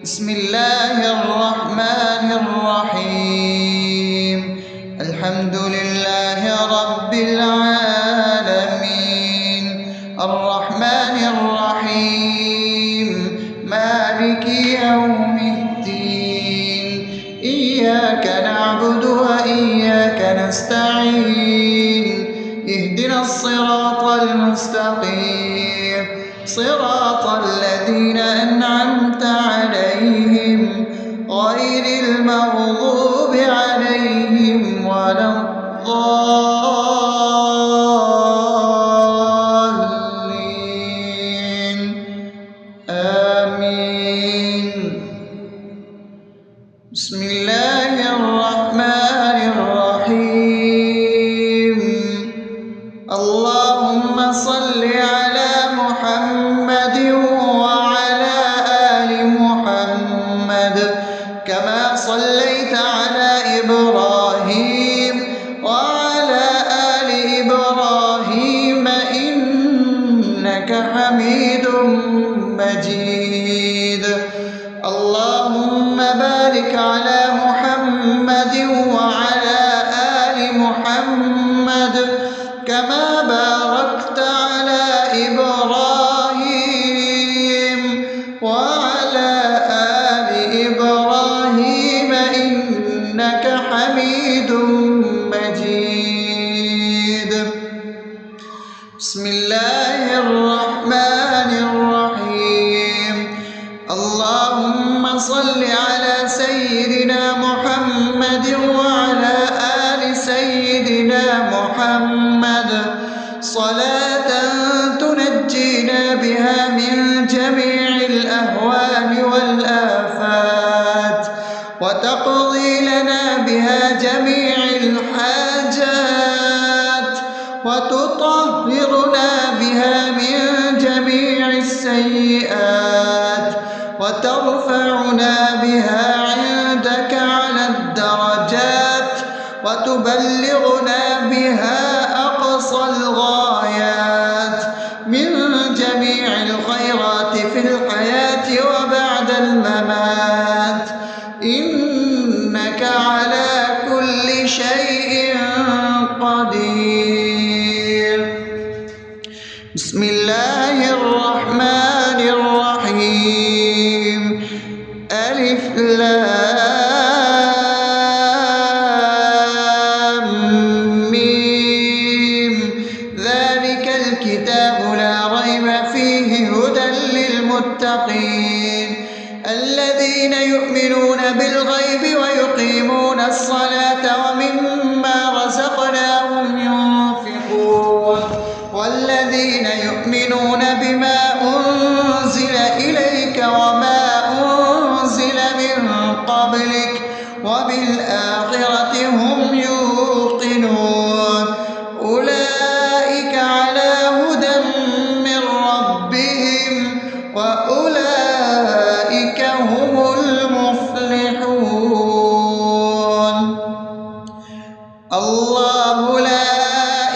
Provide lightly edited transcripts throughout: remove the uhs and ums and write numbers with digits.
بسم الله الرحمن الرحيم. الحمد لله رب العالمين، الرحمن الرحيم، مالك يوم الدين. إياك نعبد وإياك نستعين، اهدنا الصراط المستقيم، صراط الذين أنعمت عليهم غير المغضوب عليهم ولا الضالين. آمين. بسم الله الرحمن الرحيم. اللهم صل على محمد وعلى آل محمد كما صليت على إبراهيم وعلى آل إبراهيم إنك حميد مجيد. اللهم بارك على محمد وعلى آل محمد كما باركت على إبراهيم وعلى آل إبراهيم إنك حميد مجيد. بسم الله الرحمن الرحيم. اللهم صل على سيدنا محمد وعلى آل سيدنا محمد صلاة تنجينا بها من جميع الأهوال والآفات، وتقضي لنا بها جميع الحاجات، وتطهرنا بها من جميع السيئات، وترفعنا بها عندك على الدرجات، وتبلغنا بها أقصى الغايات من جميع الخيرات في الحياة وبعد الممات، إنك على كل شيء قدير. بسم الله الرحمن الرحيم. ألف لام ميم. ذلك الكتاب لا ريب فيه هدى للمتقين الذين يؤمنون بالغيب ويقيمون الصلاة ومما رزقناهم ينفقون والذين يؤمنون بما أنزل إليك وما أنزل من قبلك وبالآخرة هم يوقنون أولئك على هدى من ربهم وأولئك هم المفلحون. الله لا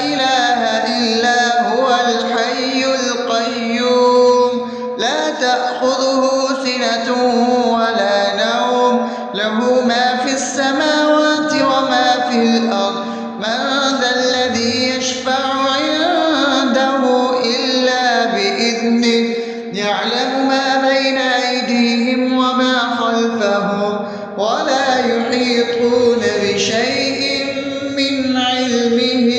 إله إلا هو الحي القيوم لا تأخذه سنة ولا نوم له ما في السماوات وما في الأرض. من ذا الذي يشفع عنده إلا بإذنه يعلم ما بين أيديهم وما خلفهم ولا يحيطون بشيء من علمه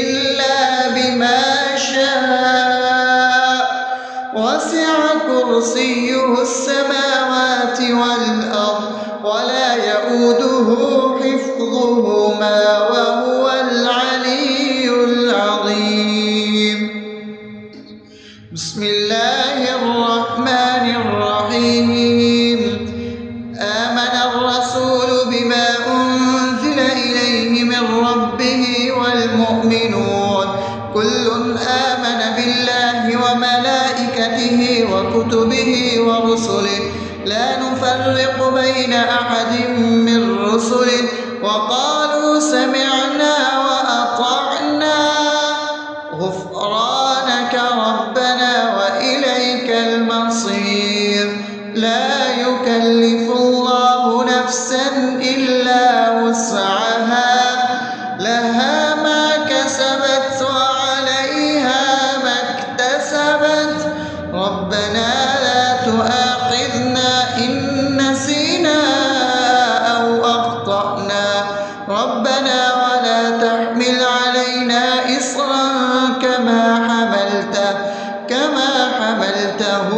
إلا بما شاء وسع كرسيه السماوات والأرض ولا يؤوده حفظهما وهو العلي العظيم. بسم الله الرحمن الرحيم. آمن الرسول بما أنزل إليه من ربه والمؤمنون كل آمن بالله وملائكته وكتبه ورسله لا نفرق بين أحد من رسله وقالوا سمعنا وأطعنا غفرانك ربنا وإليك المصير. لا يكلف يكلف الله نفسا إلا وسعها لها ما كسبت وعليها ما اكتسبت ربنا لا تؤاخذنا إن نسينا أو أخطأنا ربنا ولا تحمل علينا إصرا كما حملته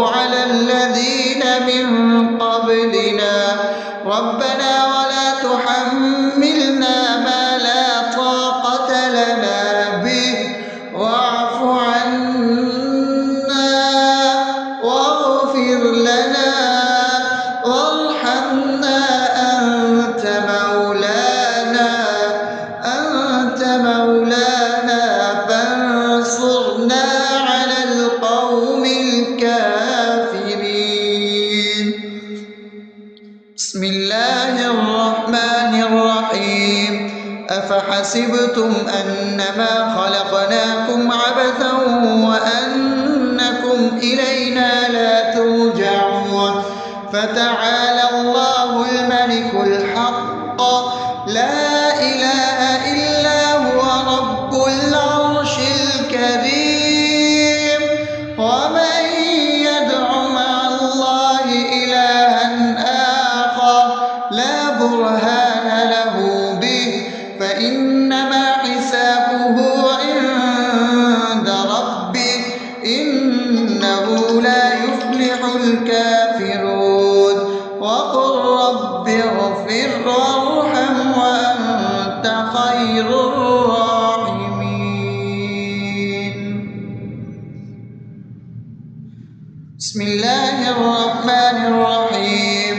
على الذين من قبلنا ربنا ولا تحملنا ما لا طاقة لنا به واعف عنا واغفر لنا وارحمنا أنت مولانا فانصرنا على القوم الكافرين. بسم الله الرحمن الرحيم أفحسبتم أنما خلقناكم عبثا وأنكم إلينا لا ترجعون فتعالى الله الملك الحق لا إله إلا هو رب العرش الكريم ومن يدع مع الله إلها آخر لا برهان له به فإنما حسابه عند ربه إنه لا يفلح الكافرون وقل رب اغفر وارحم وأنت خير الراحمين. بسم الله الرحمن الرحيم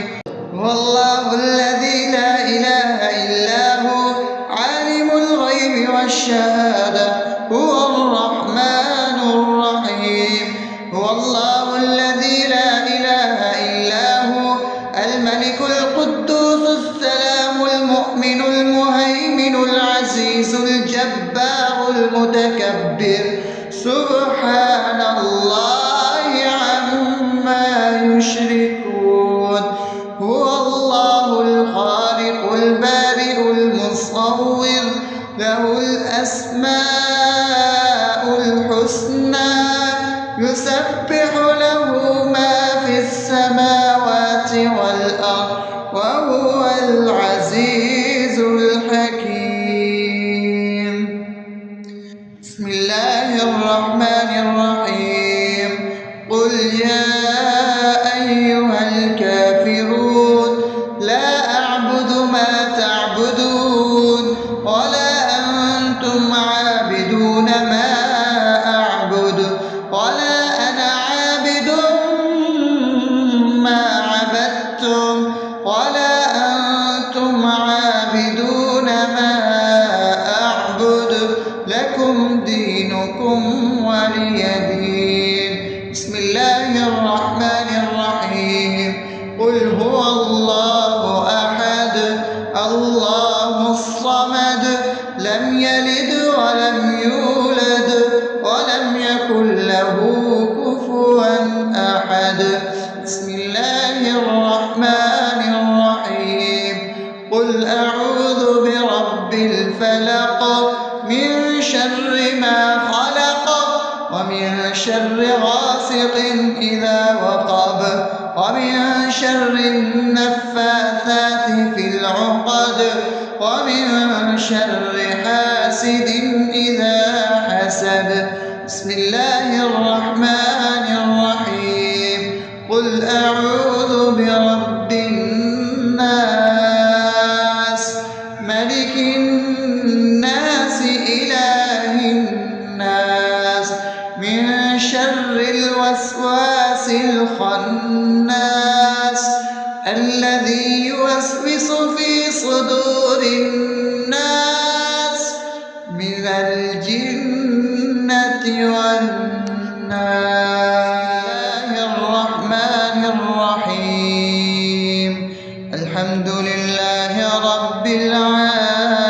هو الله الذي لا إله إلا هو عالم الغيب والشهادة هو الرحمن الرحيم هو الله الذي لا إله إلا هو الملك القدوس السلام المؤمن المهيمن العزيز الجبار المتكبر سبحان الله عما يشركون هو الله الخالق البارئ المصور له الأسماء الحسنى يسبح له ما في السماوات والأرض وهو العزيز الحكيم. بسم الله الرحمن الرحيم قل يا أيها الكافرون لا أعبد ما تعبدون ولا أنتم عابدون ما أعبد ولا أنا عابد ما عبدتم ولا أنتم عابدون ما أعبد لكم دينكم ولي دين. بسم الله الرحمن الرحيم قل هو الله أحد الله الصمد لم يلد ولم يولد ولم يكن له كفوا أحد. بسم الله الرحمن الرحيم قل أعوذ برب الفلق من شر ما خلق ومن شر غاسق إذا وقب ومن شر النفاثات في العقد ومن شر حاسد إذا حسد. بسم الله الرحمن الرحيم قل أعوذ برب الناس ملك الناس إله الناس من شر الوسواس الخناس الذي يوسوس في صدور الناس من الجنة والناس. الرحمن الرحيم الحمد لله رب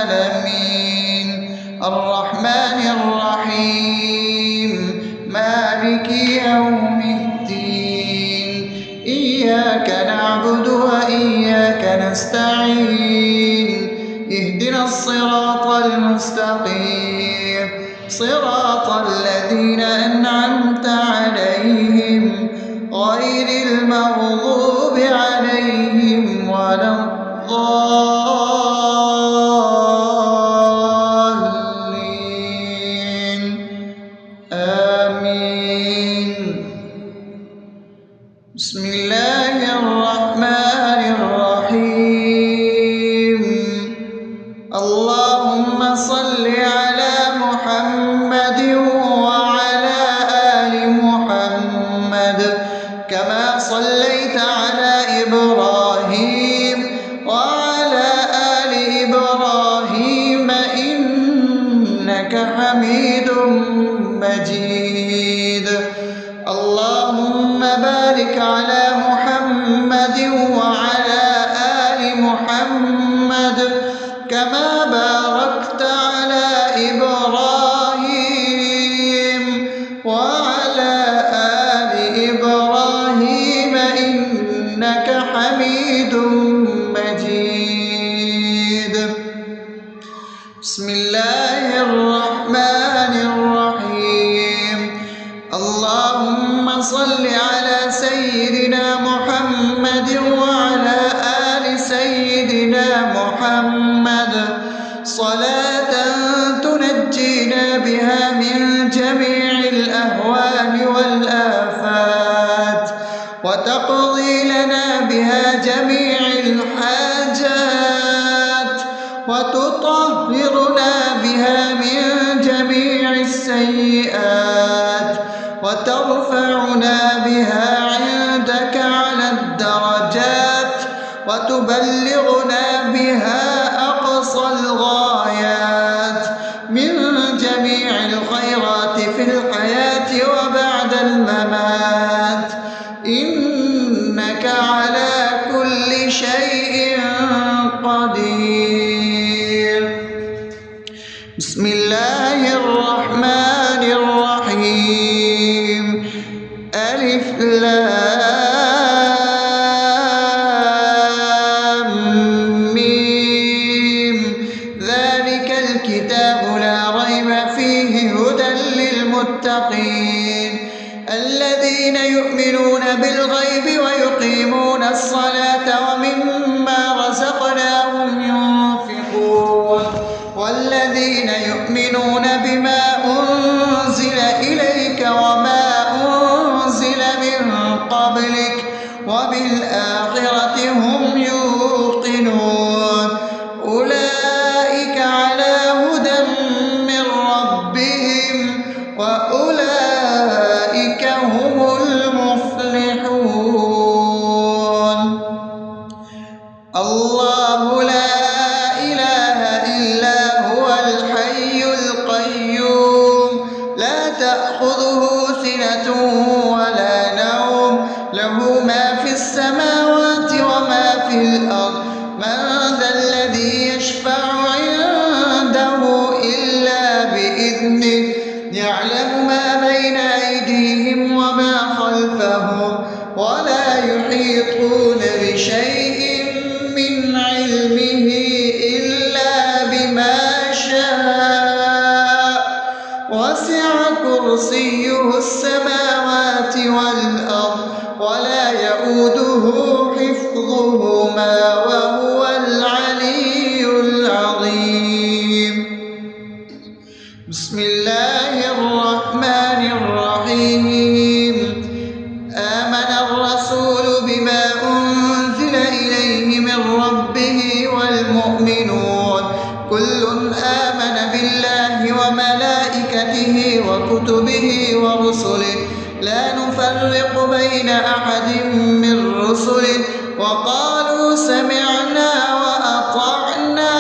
العالمين الرحمن الرحيم مالك يوم الدين إياك نعبد اهدنا الصراط المستقيم صراط الذين أنعمت عليهم غير المغضوب عليهم ولا الضالين آمين. بسم الله الرحمن الرحيم. اللهم صل على محمد وعلى آل محمد كما صليت على إبراهيم وعلى آل إبراهيم إنك حميد مجيد. اللهم بارك على محمد وعلى آل محمد كما باركت على إبراهيم وعلى آل إبراهيم إنك حميد مجيد. بسم الله الرحمن الرحيم. اللهم صل على سيدنا محمد وعلى آل سيدنا محمد صلاة تنجينا بها من جميع الأهوال والآفات وتقضي لنا بها جميع الحاجات وتطهرنا بها من جميع السيئات وترفعنا بها عندك على الدرجات وتبلغنا بها أقصى الغايات من جميع الخيرات في الحياة وبعد الممات إنك على كل شيء قدير. بسم الله الرحمن الرحيم. ألف لام ميم ذلك الكتاب لا ريب فيه هدى للمتقين الذين يؤمنون بالغيب ويقيمون الصلاة ومما رزقناهم ينفقون والذين يؤمنون بما أنزل إليك وما أنزل من قبلك وبالآخرة هم يوقنون أولئك على هدى من ربهم وأولئك هم المفلحون. الله لا إله إلا هو الحي القيوم لا تأخذه سنة ولا نوم له ما في السماوات وما في الأرض من ذا الذي يشفع عنده إلا بإذنه يعلم ما بين أيديهم وما خلفهم ولا يحيطون بشيء من علمه إلا بما شاء وسع كرسيه السماوات والأرض ولا يؤوده حفظهما وهو العلي العظيم. بسم الله الرحمن الرحيم. آمن الرسول بما أنزل إليه من ربه والمؤمنون كل آمن بالله وملائكته وكتبه ورسله لا نفرق بين أحد من رسله وقالوا سمعنا وأطعنا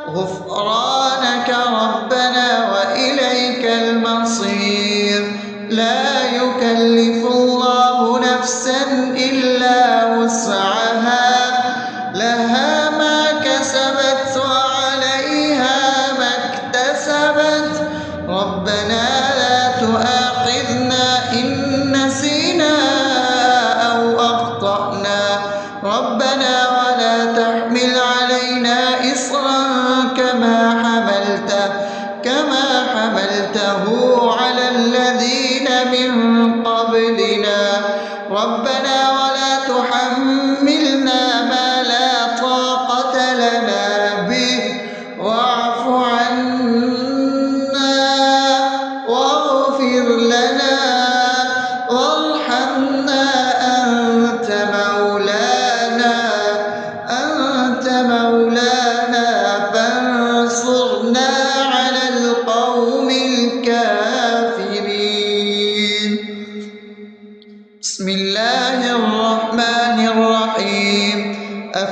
غفرانك ربنا وإليك المصير. لا يكلف الله نفسا إلا وسعها لها ما كسبت وعليها ما اكتسبت ربنا لا تؤاخذنا إن نسينا أو أخطأنا ربنا ولا تحمل علينا إصرا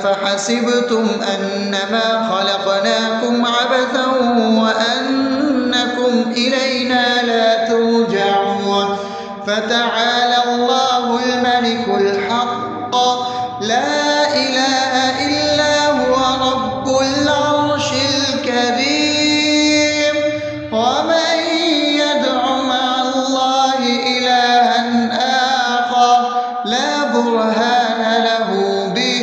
أفحسبتم أنما خلقناكم عبثا وأنكم إلينا لا ترجعون فتعالى الله الملك الحق لا إله إلا هو رب العرش الكريم ومن يدع مع الله إلها آخر لا برهان له به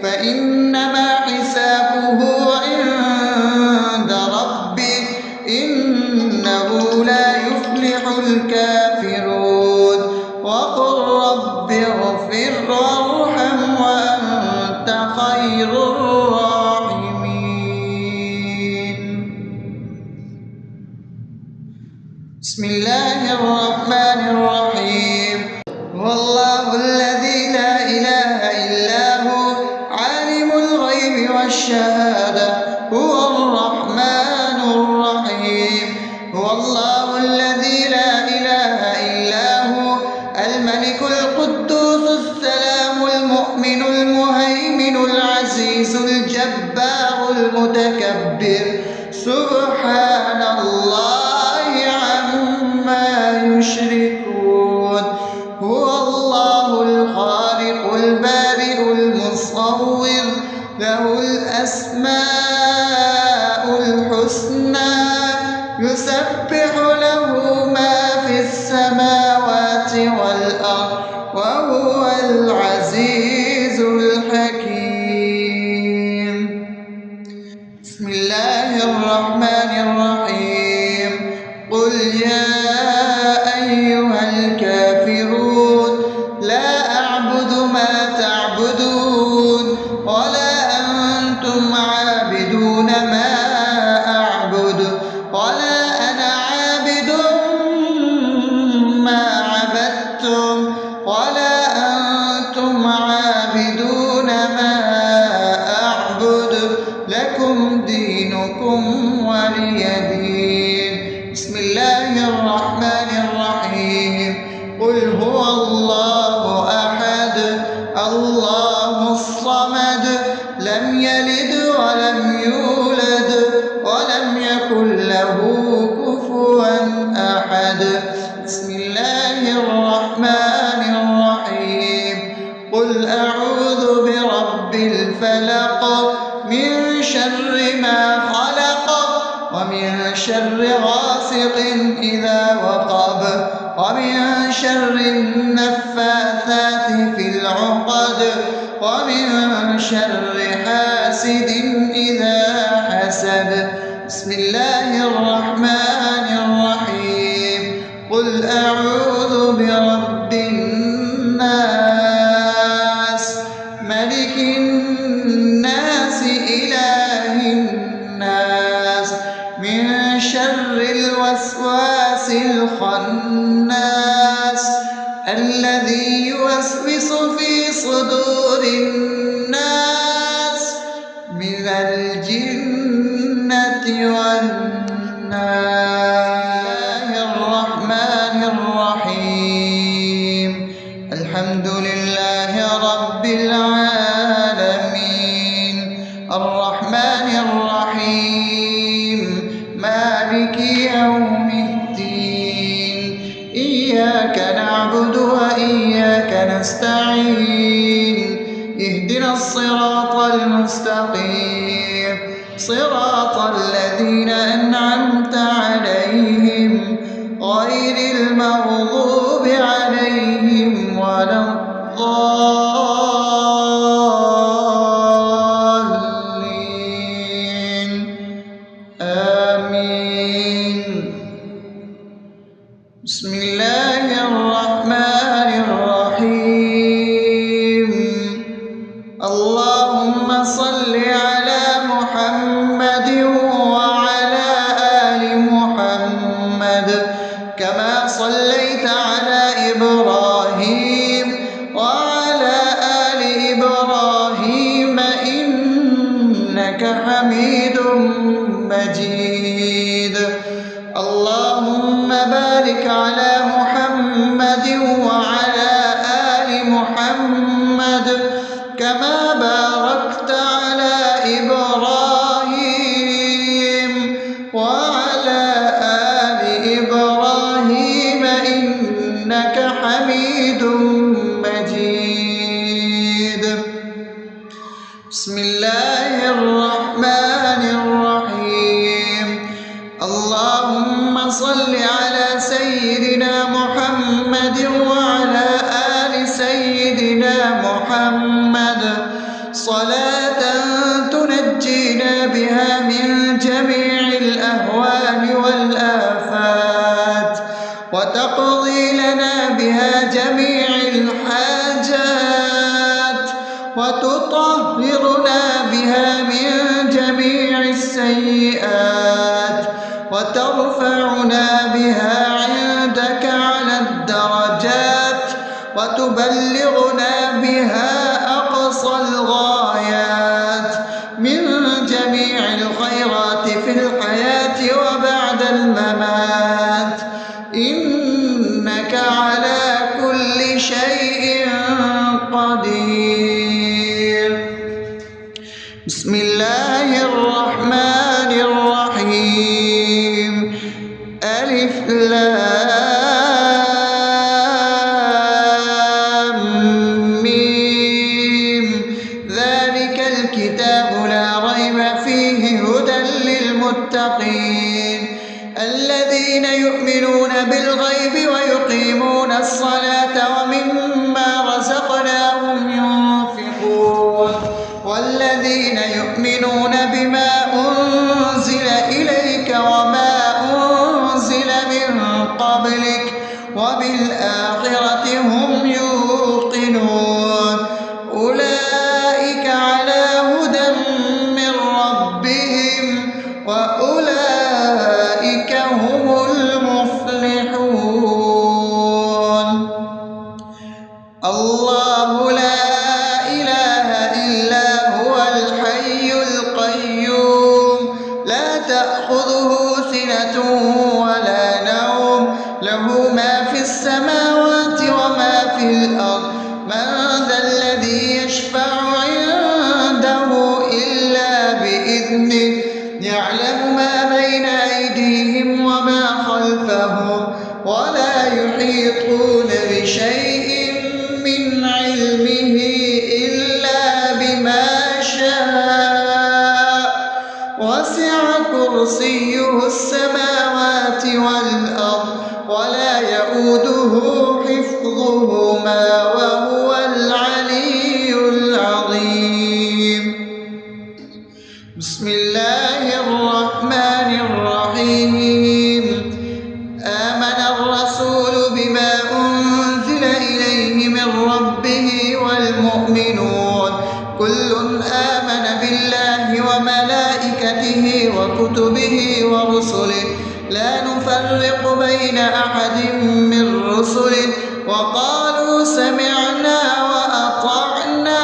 فإنما حسابه عند ربه إنه لا يفلح الكافرون وقل رب اغفر وارحم وأنت خير الراحمين. بسم الله الرحمن الرحيم. هو الله الذي لا إله إلا هو عالم الغيب والشهادة هو الرحمن الرحيم. هو الله الذي لا إله إلا هو الملك القدوس السلام المؤمن المهيمن العزيز الجبار المتكبر سبحان الله عما يشركون. هو الله الخالق البارئ المصور له الأسماء الحسنى يسبح له ما في السماوات والأرض وهو العزيز الحكيم. بسم الله الرحمن الرحيم. قل يا أيها الكافرون لا أعبد ما تعبدون ولا أنتم عابدون ما أعبد ولا أنا عابد ما عبدتم ولا أنتم عابدون ما أعبد لكم دينكم ولي دين. بسم الله الرحمن الرحيم. قل هو الله أحد الله الصمد لم يلد ولم يولد ولم يكن له كفوا أحد. بسم الله الرحمن الرحيم. قل أعوذ برب الفلق من شر ما خلق ومن شر غاسق إذا وقب ومن شر النفاثات في العقد ومن شر حاسد إذا حسد. بسم الله الرحمن الرحيم. قل أعوذ برب الناس ملك الناس إله الناس من شر الوسواس الخناس الذي يوسوس في صدور الناس من الجنة والناس. الرحمن الرحيم. الحمد لله رب العالمين الرحمن الرحيم مالك يوم الدين إياك نعبد وإياك نستعين اهدنا الصراط المستقيم صراط الذين أنعمت عليهم غير المغضوب عليهم ولا الضالين آمين. بسم الله الرحمن الرحيم. اللهم صل على محمد وعلى آل محمد كما صليت على إبراهيم وعلى آل إبراهيم إنك حميد مجيد. اللهم بارك على محمد وعلى آل محمد كما باركت بسم الله الرحمن الرحيم اللهم صل على سيدنا محمد وعلى آل سيدنا محمد صلاة تنجينا بها من جميع الأهوال والآفات وتقضي لنا بها جميع الحاجات وتطهرنا بها من جميع السيئات وترفعنا بها عندك على الدرجات وتبلغنا بها أقصى الغايات من جميع الخيرات في الحياة وبعد الممات إنك على كل شيء قدير. بسم الله الرحمن الرحيم ألف لام ميم ذلك الكتاب لا ريب فيه هدى للمتقين الذين يؤمنون بالغيب ويقيمون الصلاة ومما رزقناهم ينفقون والذين يؤمنون بما أنزل إليك وما أنزل من قبلك وبالآخرة هم يوقنون أولئك على هدى من ربهم وأولئك هم المفلحون. الله لا إله إلا هو الحي القيوم لا تأخذه سنة ولا نوم له ما في السماوات وما في الأرض من ذا الذي يشفع عنده إلا بإذنه يعلم ما بين أيديهم وما خلفهم ولا يحيطون بشيء من علمه إلا بما شاء وسع كرسيه السماوات والأرض ولا يؤوده حفظهما وهو العلي العظيم. بسم الله الرحمن الرحيم آمن الرسول بما أنزل إليه من ربه والمؤمنون كل آمن بالله وملائكته وكتبه ورسله لا نفرق بين أحد من رسله وقالوا سمعنا وأطعنا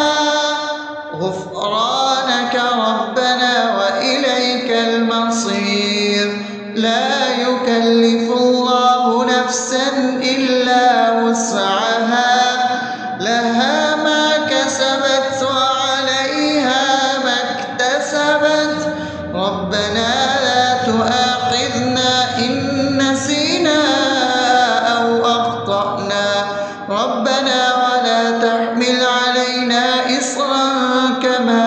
غفرانك ربنا وإليك المصير لا يكلف الله نفسا إلا وسعها لها ما كسبت وعليها ما اكتسبت ربنا لا تؤاخذنا إن نسينا أو أخطأنا ربنا ولا تحمل علينا إصرا كما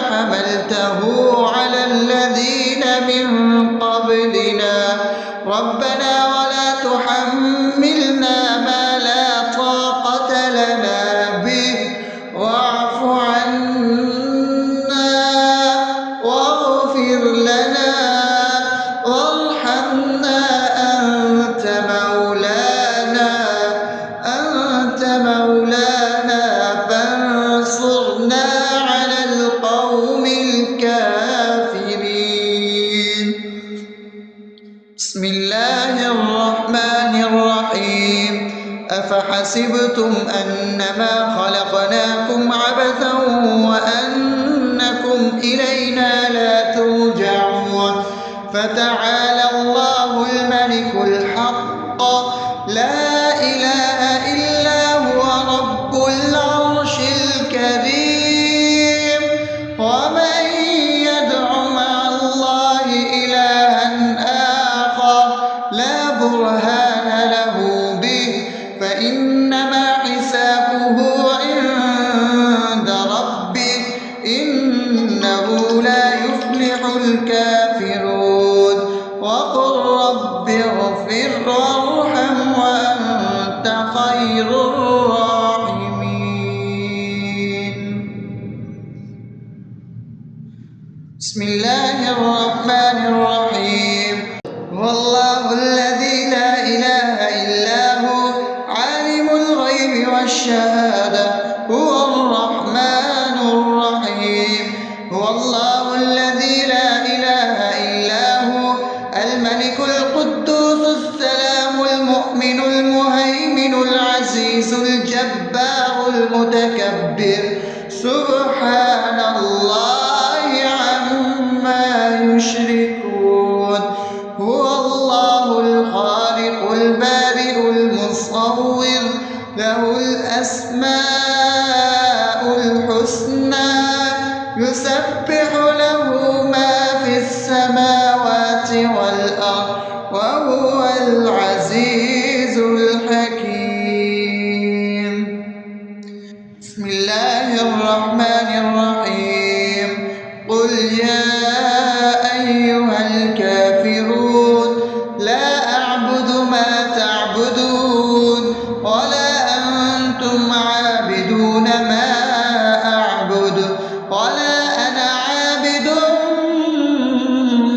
حملته على الذين من قبلنا ربنا ولا تحملنا ما لا طاقة لنا به واعف عنا واغفر لنا وارحمنا أنت مولانا فانصرنا على القوم الكافرين. بسم الله الرحمن الرحيم أفحسبتم أنما خلقناكم عبثا وأنكم إلينا لا ترجعون فتعالى الله الملك الحق لا إله إلا هو رب العرش الكريم ومن يدع مع الله إلها آخر لا برهان له به فإنما حسابه عند بسم الله الرحمن الرحيم هو الله الذي لا إله إلا هو عالم الغيب والشهادة هو الرحمن الرحيم هو الله الذي لا إله إلا هو الملك القدوس السلام المؤمن المهيمن العزيز الجبار المتكبر سبحان الله عما يشركون هو الله الخالق البارئ المصور له الأسماء الحسنى يسبح له ما في السماوات والأرض وهو العزيز الحكيم بسم الله الرحمن الرحيم قل يا أيها الكافرون لا أعبد ما تعبدون ولا أنتم عابدون ما أعبد ولا أنا عابد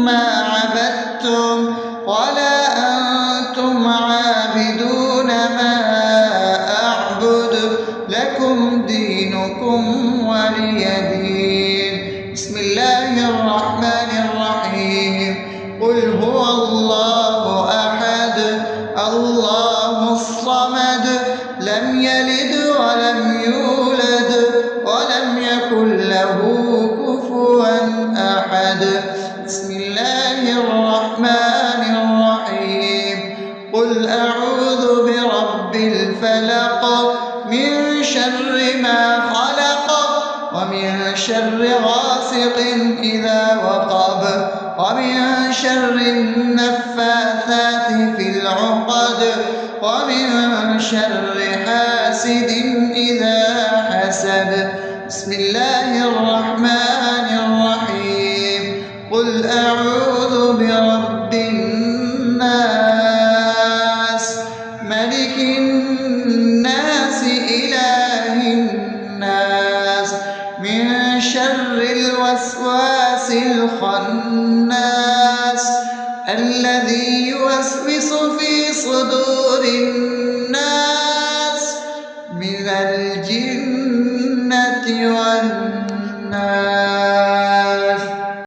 ما عبدتم ولا أنتم عابدون ما أعبد لكم دينكم ولي دين بسم الله الرحمن الرحيم قل هو الله أحد الله الصمد لم يلد ولم يولد ولم يكن له كفوا أحد بسم الله الرحمن الرحيم قل أعوذ برب الفلق من شر ما خلق ومن شر غاسق إذا وقب ومن شر النفاثات في العقد ومن شر حاسد إذا حسد بسم الله الرحمن الرحيم قل أعوذ برب الناس ملك الناس إله الناس من شر الوسواس الخناس الذي يوسوس في صدور الناس من الجنة والناس